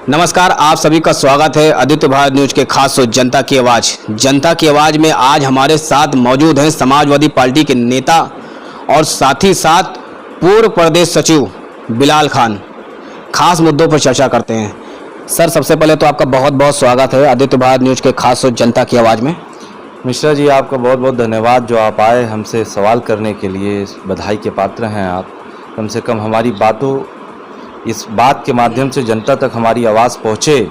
नमस्कार, आप सभी का स्वागत है आदित्य भारत न्यूज के खास शो जनता की आवाज़। जनता की आवाज़ में आज हमारे साथ मौजूद हैं समाजवादी पार्टी के नेता और साथ ही साथ पूर्व प्रदेश सचिव बिलाल खान। खास मुद्दों पर चर्चा करते हैं। सर, सबसे पहले तो आपका बहुत बहुत स्वागत है आदित्य भारत न्यूज के खास शो जनता की आवाज़ में। मिश्रा जी, आपका बहुत बहुत धन्यवाद जो आप आए हमसे सवाल करने के लिए। बधाई के पात्र हैं आप। कम से कम हमारी बातों, इस बात के माध्यम से जनता तक हमारी आवाज़ पहुँचे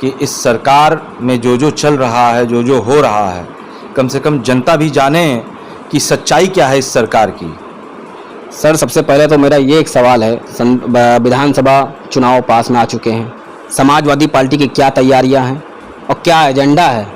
कि इस सरकार में जो जो चल रहा है, जो जो हो रहा है, कम से कम जनता भी जाने कि सच्चाई क्या है इस सरकार की। सर, सबसे पहले तो मेरा ये एक सवाल है, विधानसभा चुनाव पास में आ चुके हैं, समाजवादी पार्टी की क्या तैयारियां हैं और क्या एजेंडा है?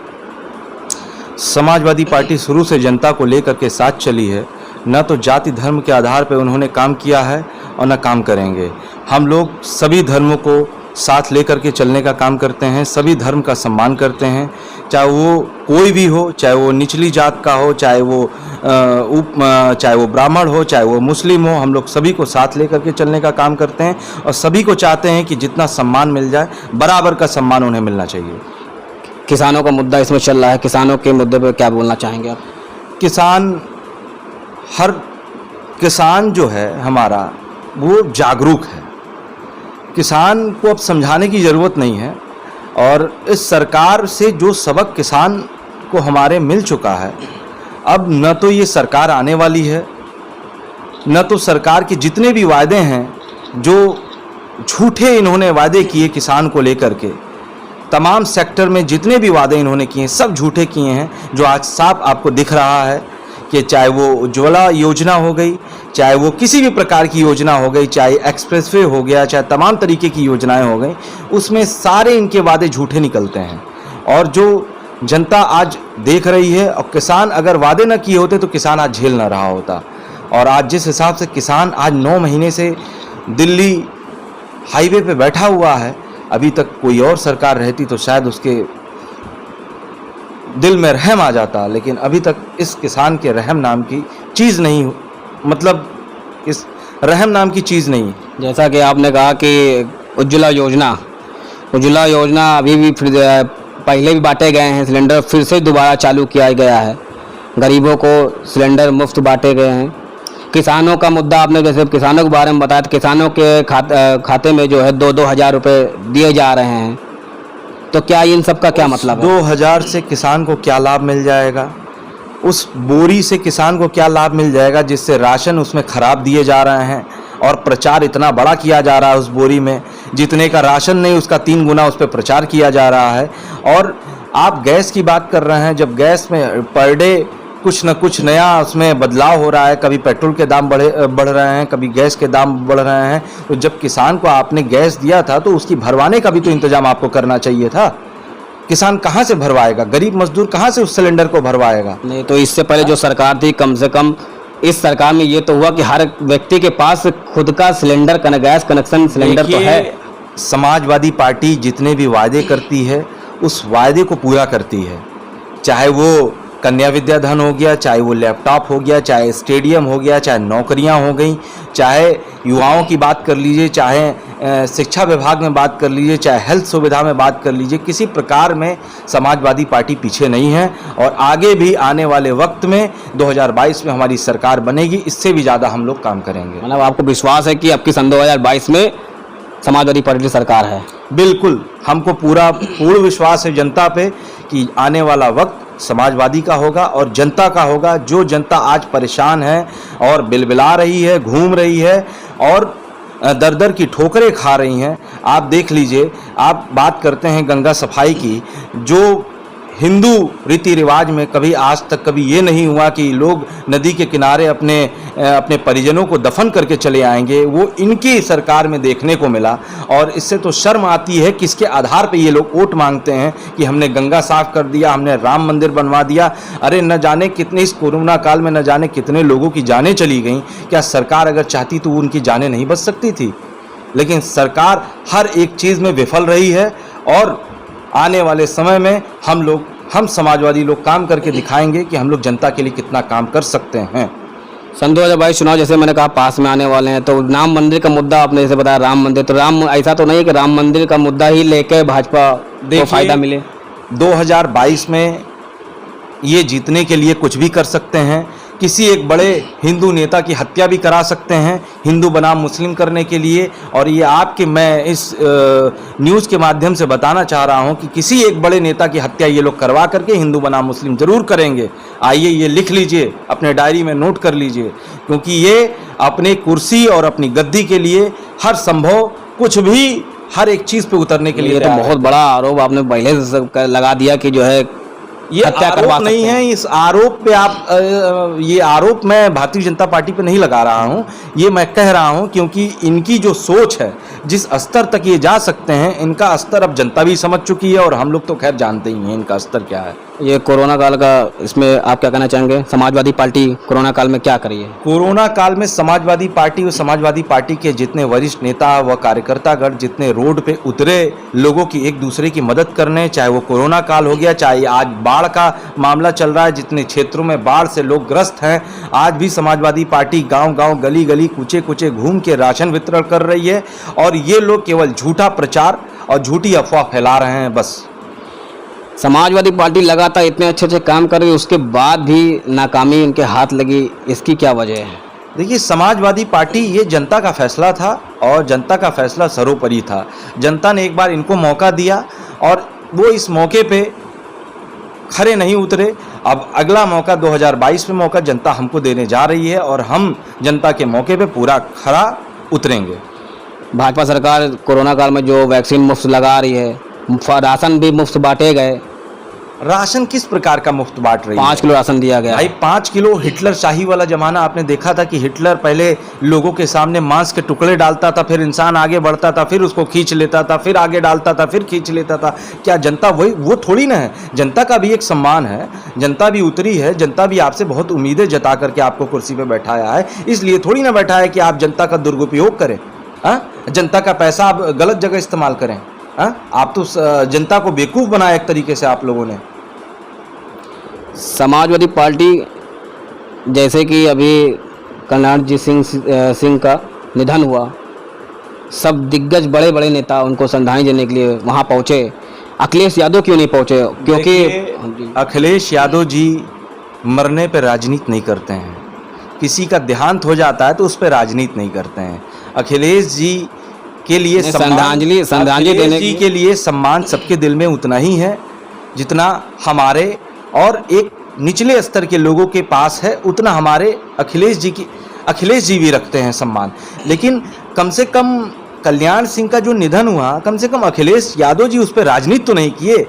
समाजवादी पार्टी शुरू से जनता को लेकर के साथ चली है। न तो जाति धर्म के आधार पर उन्होंने काम किया है और न काम करेंगे। हम लोग सभी धर्मों को साथ लेकर के चलने का काम करते हैं, सभी धर्म का सम्मान करते हैं, चाहे वो कोई भी हो, चाहे वो निचली जात का हो, चाहे वो ब्राह्मण हो, चाहे वो मुस्लिम हो। हम लोग सभी को साथ लेकर के चलने का काम करते हैं और सभी को चाहते हैं कि जितना सम्मान मिल जाए, बराबर का सम्मान उन्हें मिलना चाहिए। किसानों का मुद्दा इसमें चल रहा है, किसानों के मुद्दे पर क्या बोलना चाहेंगे आप? हर किसान जो है हमारा, वो जागरूक है। किसान को अब समझाने की ज़रूरत नहीं है। और इस सरकार से जो सबक किसान को हमारे मिल चुका है, अब न तो ये सरकार आने वाली है, न तो सरकार के जितने भी वायदे हैं, जो झूठे इन्होंने वायदे किए किसान को लेकर के, तमाम सेक्टर में जितने भी वादे इन्होंने किए सब झूठे किए हैं। जो आज साफ आपको दिख रहा है कि चाहे वो उज्ज्वला योजना हो गई, चाहे वो किसी भी प्रकार की योजना हो गई, चाहे एक्सप्रेसवे हो गया, चाहे तमाम तरीके की योजनाएं हो गई, उसमें सारे इनके वादे झूठे निकलते हैं। और जो जनता आज देख रही है, और किसान अगर वादे न किए होते तो किसान आज झेल ना रहा होता। और आज जिस हिसाब से किसान आज 9 महीने से दिल्ली हाईवे पे बैठा हुआ है, अभी तक कोई और सरकार रहती तो शायद उसके दिल में रहम आ जाता, लेकिन अभी तक इस किसान के रहम नाम की चीज़ नहीं, मतलब इस रहम नाम की चीज़ नहीं। जैसा कि आपने कहा कि उज्ज्वला योजना अभी भी फिर पहले भी बांटे गए हैं सिलेंडर, फिर से दोबारा चालू किया गया है। गरीबों को सिलेंडर मुफ्त बांटे गए हैं। किसानों का मुद्दा आपने जैसे किसानों के बारे में बताया, तो किसानों के खाते में जो है 2-2 हज़ार रुपये दिए जा रहे हैं, तो क्या इन सब का क्या मतलब है? 2000 से किसान को क्या लाभ मिल जाएगा? उस बोरी से किसान को क्या लाभ मिल जाएगा जिससे राशन उसमें ख़राब दिए जा रहे हैं और प्रचार इतना बड़ा किया जा रहा है उस बोरी में, जितने का राशन नहीं उसका 3 गुना उस पर प्रचार किया जा रहा है। और आप गैस की बात कर रहे हैं, जब गैस में पर डे कुछ न कुछ नया उसमें बदलाव हो रहा है, कभी पेट्रोल के दाम बढ़ रहे हैं, कभी गैस के दाम बढ़ रहे हैं, तो जब किसान को आपने गैस दिया था तो उसकी भरवाने का भी तो इंतजाम आपको करना चाहिए था। किसान कहाँ से भरवाएगा? गरीब मजदूर कहाँ से उस सिलेंडर को भरवाएगा? नहीं तो इससे पहले जो सरकार थी, कम से कम इस सरकार में ये तो हुआ कि हर व्यक्ति के पास खुद का सिलेंडर गैस कनेक्शन सिलेंडर तो है। समाजवादी पार्टी जितने भी वायदे करती है उस वायदे को पूरा करती है। चाहे वो कन्या विद्याधन हो गया, चाहे वो लैपटॉप हो गया, चाहे स्टेडियम हो गया, चाहे नौकरियां हो गई, चाहे युवाओं की बात कर लीजिए, चाहे शिक्षा विभाग में बात कर लीजिए, चाहे हेल्थ सुविधा में बात कर लीजिए, किसी प्रकार में समाजवादी पार्टी पीछे नहीं है। और आगे भी आने वाले वक्त में 2022 में हमारी सरकार बनेगी, इससे भी ज़्यादा हम लोग काम करेंगे। मतलब आपको विश्वास है कि आपकी सन 2022 में समाजवादी पार्टी सरकार है? बिल्कुल, हमको पूर्ण विश्वास है जनता पे कि आने वाला वक्त समाजवादी का होगा और जनता का होगा। जो जनता आज परेशान है और बिलबिला रही है, घूम रही है और दर दर की ठोकरें खा रही हैं, आप देख लीजिए। आप बात करते हैं गंगा सफाई की, जो हिंदू रीति रिवाज में कभी आज तक कभी ये नहीं हुआ कि लोग नदी के किनारे अपने परिजनों को दफन करके चले आएंगे, वो इनकी सरकार में देखने को मिला। और इससे तो शर्म आती है किसके आधार पे ये लोग वोट मांगते हैं कि हमने गंगा साफ कर दिया, हमने राम मंदिर बनवा दिया। अरे न जाने कितने इस कोरोना काल में न जाने कितने लोगों की जानें चली गईं। क्या सरकार अगर चाहती तो उनकी जानें नहीं बच सकती थी? लेकिन सरकार हर एक चीज़ में विफल रही है। और आने वाले समय में हम समाजवादी लोग काम करके दिखाएंगे कि हम लोग जनता के लिए कितना काम कर सकते हैं। सन 2022 चुनाव जैसे मैंने कहा पास में आने वाले हैं, तो राम मंदिर का मुद्दा आपने जैसे बताया, राम मंदिर, तो राम ऐसा तो नहीं है कि राम मंदिर का मुद्दा ही लेके भाजपा को फायदा मिले? 2022 में ये जीतने के लिए कुछ भी कर सकते हैं। किसी एक बड़े हिंदू नेता की हत्या भी करा सकते हैं हिंदू बनाम मुस्लिम करने के लिए। और ये आपके मैं इस न्यूज़ के माध्यम से बताना चाह रहा हूं कि किसी एक बड़े नेता की हत्या ये लोग करवा करके हिंदू बनाम मुस्लिम जरूर करेंगे। आइए ये लिख लीजिए, अपने डायरी में नोट कर लीजिए, क्योंकि ये अपने कुर्सी और अपनी गद्दी के लिए हर संभव कुछ भी, हर एक चीज़ पे उतरने के लिए ये तो बहुत बड़ा आरोप आपने पहले से लगा दिया कि जो है ये आरोप नहीं है। इस आरोप पे आप ये आरोप मैं भारतीय जनता पार्टी पे नहीं लगा रहा हूँ, ये मैं कह रहा हूँ क्योंकि इनकी जो सोच है, जिस स्तर तक ये जा सकते हैं, इनका स्तर अब जनता भी समझ चुकी है और हम लोग तो खैर जानते ही हैं इनका स्तर क्या है। ये कोरोना काल का, इसमें आप क्या कहना चाहेंगे? समाजवादी पार्टी कोरोना काल में क्या करी है? कोरोना काल में समाजवादी पार्टी और समाजवादी पार्टी के जितने वरिष्ठ नेता व कार्यकर्तागण जितने रोड पे उतरे लोगों की एक दूसरे की मदद करने, चाहे वो कोरोना काल हो गया, चाहे आज बाढ़ का मामला चल रहा है, जितने क्षेत्रों में बाढ़ से लोग ग्रस्त हैं, आज भी समाजवादी पार्टी गांव-गांव, गली-गली, कूचे-कूचे घूम के राशन वितरण कर रही है। और ये लोग केवल झूठा प्रचार और झूठी अफवाह फैला रहे हैं बस। समाजवादी पार्टी लगातार इतने अच्छे काम कर रही है, उसके बाद भी नाकामी उनके हाथ लगी, इसकी क्या वजह है? देखिए, समाजवादी पार्टी ये जनता का फैसला था और जनता का फैसला सर्वोपरि था। जनता ने एक बार इनको मौका दिया और वो इस मौके पे खरे नहीं उतरे। अब अगला मौका 2022 में मौका जनता हमको देने जा रही है और हम जनता के मौके पे पूरा खरा उतरेंगे। भाजपा सरकार कोरोना काल में जो वैक्सीन मुफ्त लगा रही है, राशन भी मुफ्त बांटे गए। राशन किस प्रकार का मुफ्त बांट रही है? 5 किलो राशन दिया गया। भाई 5 किलो, हिटलर शाही वाला जमाना आपने देखा था कि हिटलर पहले लोगों के सामने मांस के टुकड़े डालता था, फिर इंसान आगे बढ़ता था, फिर उसको खींच लेता था, फिर आगे डालता था, फिर खींच लेता था। क्या जनता वो थोड़ी ना है? जनता का भी एक सम्मान है, जनता भी उतरी है, जनता भी आपसे बहुत उम्मीदें जता करके आपको कुर्सी पर बैठाया है। इसलिए थोड़ी ना बैठा है कि आप जनता का दुरुपयोग करें, जनता का पैसा आप गलत जगह इस्तेमाल करें। आप तो जनता को बेवकूफ़ बनाया एक तरीके से आप लोगों ने। समाजवादी पार्टी जैसे कि अभी कल्याणजीत सिंह का निधन हुआ, सब दिग्गज बड़े बड़े नेता उनको श्रद्धांजलि देने के लिए वहाँ पहुँचे। अखिलेश यादव क्यों नहीं पहुँचे? क्योंकि अखिलेश यादव जी मरने पर राजनीति नहीं करते हैं। किसी का देहांत हो जाता है तो उस पर राजनीति नहीं करते हैं। अखिलेश जी के लिए श्रद्धांजलि देने के लिए सम्मान सबके दिल में उतना ही है जितना हमारे और एक निचले स्तर के लोगों के पास है, उतना हमारे अखिलेश जी भी रखते हैं सम्मान। लेकिन कम से कम कल्याण सिंह का जो निधन हुआ, कम से कम अखिलेश यादव जी उस पर राजनीति तो नहीं किए।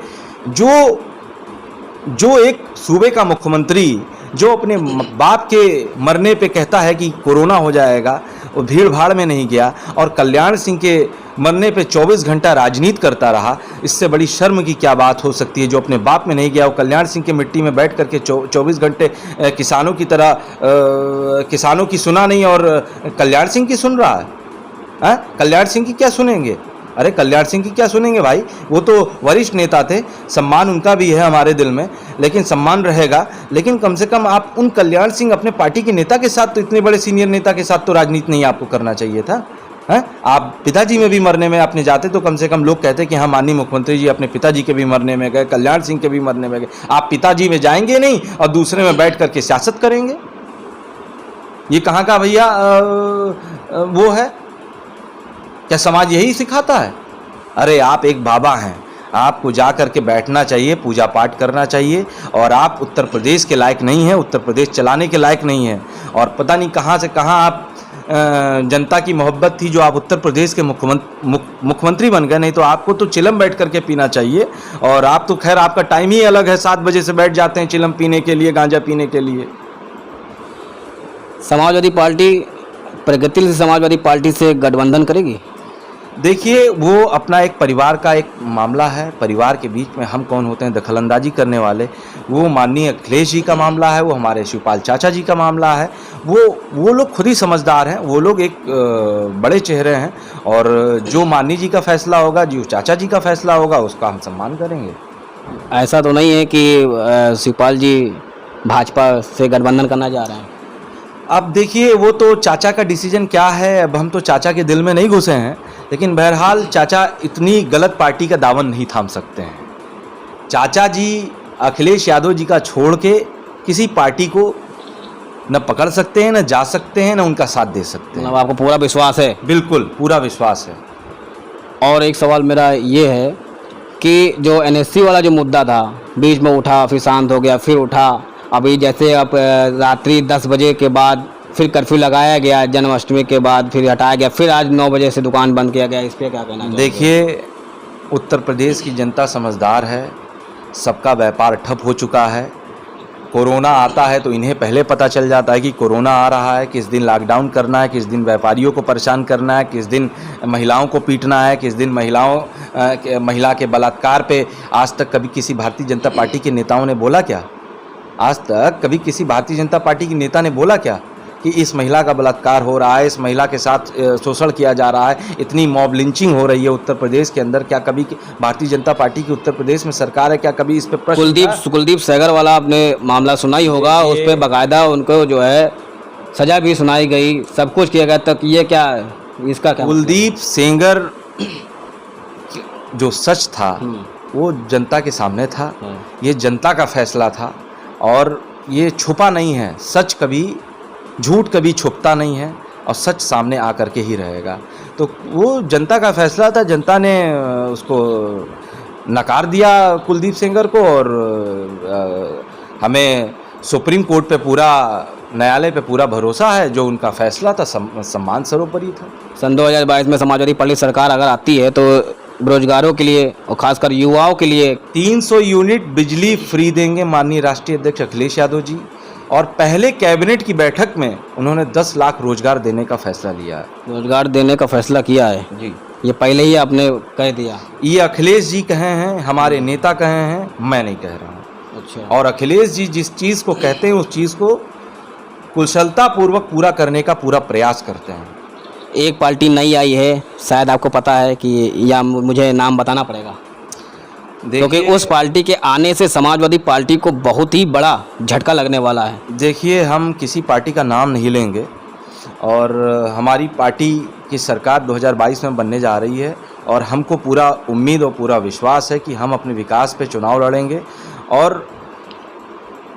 जो एक सूबे का मुख्यमंत्री जो अपने बाप के मरने पे कहता है कि कोरोना हो जाएगा, वो भीड़ भाड़ में नहीं गया और कल्याण सिंह के मरने पे 24 घंटा राजनीति करता रहा। इससे बड़ी शर्म की क्या बात हो सकती है? जो अपने बाप में नहीं गया, वो कल्याण सिंह के मिट्टी में बैठ करके 24 घंटे किसानों की तरह किसानों की सुना नहीं और कल्याण सिंह की सुन रहा है। कल्याण सिंह की क्या सुनेंगे? अरे कल्याण सिंह की क्या सुनेंगे भाई? वो तो वरिष्ठ नेता थे, सम्मान उनका भी है हमारे दिल में, लेकिन सम्मान रहेगा। लेकिन कम से कम आप उन कल्याण सिंह अपने पार्टी के नेता के साथ, तो इतने बड़े सीनियर नेता के साथ तो राजनीति नहीं आपको करना चाहिए था। आप पिताजी में भी मरने में अपने जाते तो कम से कम लोग कहते कि हाँ माननीय मुख्यमंत्री जी अपने पिताजी के भी मरने में गए, कल्याण सिंह के भी मरने में गए। आप पिताजी में जाएंगे नहीं और दूसरे में बैठ करके सियासत करेंगे। ये कहाँ का भैया वो है? क्या समाज यही सिखाता है? अरे आप एक बाबा हैं, आपको जा कर के बैठना चाहिए, पूजा पाठ करना चाहिए। और आप उत्तर प्रदेश के लायक नहीं हैं, उत्तर प्रदेश चलाने के लायक नहीं हैं। और पता नहीं कहाँ से कहाँ आप जनता की मोहब्बत थी जो आप उत्तर प्रदेश के मुख्यमंत्री बन गए। नहीं तो आपको तो चिलम बैठ करके पीना चाहिए। और आप तो खैर आपका टाइम ही अलग है, 7 बजे से बैठ जाते हैं चिलम पीने के लिए, गांजा पीने के लिए। समाजवादी पार्टी प्रगतिशील समाजवादी पार्टी से गठबंधन करेगी? देखिए, वो अपना एक परिवार का एक मामला है। परिवार के बीच में हम कौन होते हैं दखलंदाजी करने वाले? वो माननीय अखिलेश जी का मामला है, वो हमारे शिवपाल चाचा जी का मामला है। वो लोग खुद ही समझदार हैं, वो लोग एक बड़े चेहरे हैं। और जो माननीय जी का फैसला होगा, जो चाचा जी का फैसला होगा, उसका हम सम्मान करेंगे। ऐसा तो नहीं है कि शिवपाल जी भाजपा से गठबंधन करना चाह रहे हैं? अब देखिए वो तो चाचा का डिसीजन क्या है, अब हम तो चाचा के दिल में नहीं घुसे हैं, लेकिन बहरहाल चाचा इतनी गलत पार्टी का दामन नहीं थाम सकते हैं। चाचा जी अखिलेश यादव जी का छोड़ के किसी पार्टी को न पकड़ सकते हैं, न जा सकते हैं, न उनका साथ दे सकते हैं। मतलब आपको पूरा विश्वास है? बिल्कुल पूरा विश्वास है। और एक सवाल मेरा ये है कि जो एनएससी वाला जो मुद्दा था, बीच में उठा, फिर शांत हो गया, फिर उठा, अभी जैसे अब रात्रि 10 बजे के बाद फिर कर्फ्यू लगाया गया, जन्माष्टमी के बाद फिर हटाया गया, फिर आज 9 बजे से दुकान बंद किया गया, इस पर क्या कहना चाहिए? देखिए उत्तर प्रदेश की जनता समझदार है, सबका व्यापार ठप हो चुका है। कोरोना आता है तो इन्हें पहले पता चल जाता है कि कोरोना आ रहा है, किस दिन लॉकडाउन करना है, किस दिन व्यापारियों को परेशान करना है, किस दिन महिलाओं को पीटना है, किस दिन महिला के बलात्कार पे आज तक कभी किसी भारतीय जनता पार्टी के नेताओं ने बोला क्या? आज तक कभी किसी भारतीय जनता पार्टी के नेता ने बोला क्या कि इस महिला का बलात्कार हो रहा है, इस महिला के साथ शोषण किया जा रहा है, इतनी मॉब लिंचिंग हो रही है उत्तर प्रदेश के अंदर? क्या कभी भारतीय जनता पार्टी की उत्तर प्रदेश में सरकार है, क्या कभी इस पर प्रश्न? कुलदीप सेंगर वाला आपने मामला सुना ही होगा, उस पर बाकायदा उनको जो है सजा भी सुनाई गई, सब कुछ किया गया, तक ये क्या है, इसका क्या? कुलदीप सेंगर जो सच था वो जनता के सामने था, ये जनता का फैसला था और ये छुपा नहीं है। सच कभी, झूठ कभी छुपता नहीं है और सच सामने आकर के ही रहेगा। तो वो जनता का फैसला था, जनता ने उसको नकार दिया कुलदीप सेंगर को, और हमें सुप्रीम कोर्ट पे पूरा, न्यायालय पे पूरा भरोसा है। जो उनका फैसला था सम्मान सर्वोपरि था। सन 2022 में समाजवादी पार्टी सरकार अगर आती है तो बेरोजगारों के लिए और खासकर युवाओं के लिए 300 यूनिट बिजली फ्री देंगे माननीय राष्ट्रीय अध्यक्ष अखिलेश यादव जी, और पहले कैबिनेट की बैठक में उन्होंने 10 लाख रोजगार देने का फैसला लिया है। रोजगार देने का फैसला किया है जी, ये पहले ही आपने कह दिया? ये अखिलेश जी कहे हैं, हमारे नेता कहे हैं, मैं नहीं कह रहा हूँ। अच्छा। और अखिलेश जी जिस चीज़ को कहते हैं उस चीज़ को कुशलता पूर्वक पूरा करने का पूरा प्रयास करते हैं। एक पार्टी नई आई है, शायद आपको पता है कि, या मुझे नाम बताना पड़ेगा? क्योंकि उस पार्टी के आने से समाजवादी पार्टी को बहुत ही बड़ा झटका लगने वाला है। देखिए हम किसी पार्टी का नाम नहीं लेंगे, और हमारी पार्टी की सरकार 2022 में बनने जा रही है, और हमको पूरा उम्मीद और पूरा विश्वास है कि हम अपने विकास पे चुनाव लड़ेंगे। और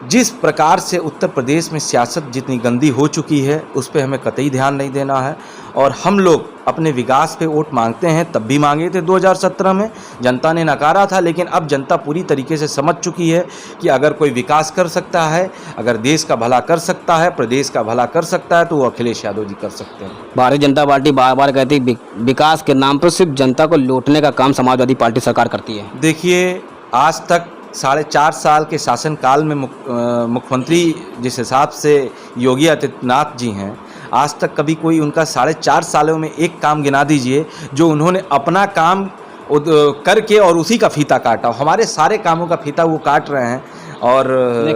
जिस प्रकार से उत्तर प्रदेश में सियासत जितनी गंदी हो चुकी है उस पे हमें कतई ध्यान नहीं देना है। और हम लोग अपने विकास पे वोट मांगते हैं, तब भी मांगे थे 2017 में, जनता ने नकारा था। लेकिन अब जनता पूरी तरीके से समझ चुकी है कि अगर कोई विकास कर सकता है, अगर देश का भला कर सकता है, प्रदेश का भला कर सकता है, तो वो अखिलेश यादव जी कर सकते हैं। भारतीय जनता पार्टी बार बार कहती है विकास के नाम पर सिर्फ जनता को लूटने का काम समाजवादी पार्टी सरकार करती है। देखिए आज तक 4.5 साल के शासनकाल में मुख्यमंत्री जिस हिसाब से योगी आदित्यनाथ जी हैं, आज तक कभी कोई उनका 4.5 सालों में एक काम गिना दीजिए जो उन्होंने अपना काम करके और उसी का फीता काटा। हमारे सारे कामों का फीता वो काट रहे हैं। और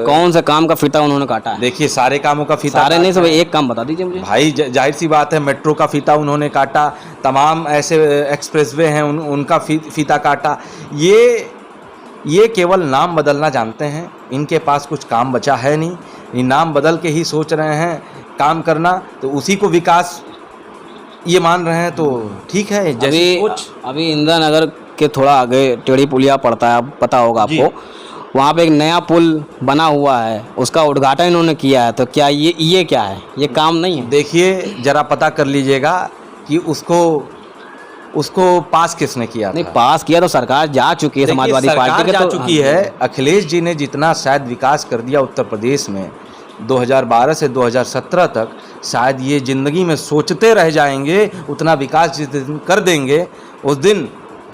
कौन सा काम का फीता उन्होंने काटा है? देखिए सारे कामों का फीता, सारे नहीं, सब एक काम बता दीजिए मुझे। भाई जाहिर सी बात है, मेट्रो का फीता उन्होंने काटा, तमाम ऐसे एक्सप्रेसवे हैं उनका फीता काटा। ये केवल नाम बदलना जानते हैं, इनके पास कुछ काम बचा है नहीं। ये नाम बदल के ही सोच रहे हैं काम करना, तो उसी को विकास ये मान रहे हैं, तो ठीक है। अभी इंदिरा नगर के थोड़ा आगे टेढ़ी पुलिया पड़ता है, पता होगा आपको, वहाँ पे एक नया पुल बना हुआ है, उसका उद्घाटन इन्होंने किया है। तो क्या ये क्या है? ये काम नहीं है? देखिए जरा पता कर लीजिएगा कि उसको पास किसने किया नहीं, था। पास किया तो सरकार जा चुकी है, समाजवादी पार्टी के जा चुकी है। अखिलेश जी ने जितना शायद विकास कर दिया उत्तर प्रदेश में 2012 से 2017 तक, शायद ये ज़िंदगी में सोचते रह जाएंगे। उतना विकास जिस दिन कर देंगे उस दिन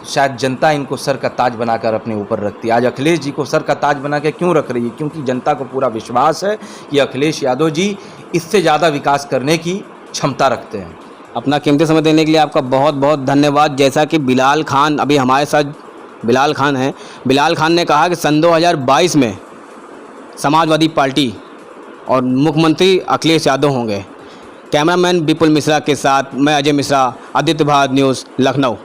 शायद जनता इनको सर का ताज बनाकर अपने ऊपर रखती है। आज अखिलेश जी को सर का ताज बना के क्यों रख रही है? क्योंकि जनता को पूरा विश्वास है कि अखिलेश यादव जी इससे ज़्यादा विकास करने की क्षमता रखते हैं। अपना कीमती समय देने के लिए आपका बहुत बहुत धन्यवाद। जैसा कि बिलाल खान, अभी हमारे साथ बिलाल खान हैं, बिलाल खान ने कहा कि सन 2022 में समाजवादी पार्टी और मुख्यमंत्री अखिलेश यादव होंगे। कैमरामैन विपुल मिश्रा के साथ मैं अजय मिश्रा, आदित्य भारत न्यूज़, लखनऊ।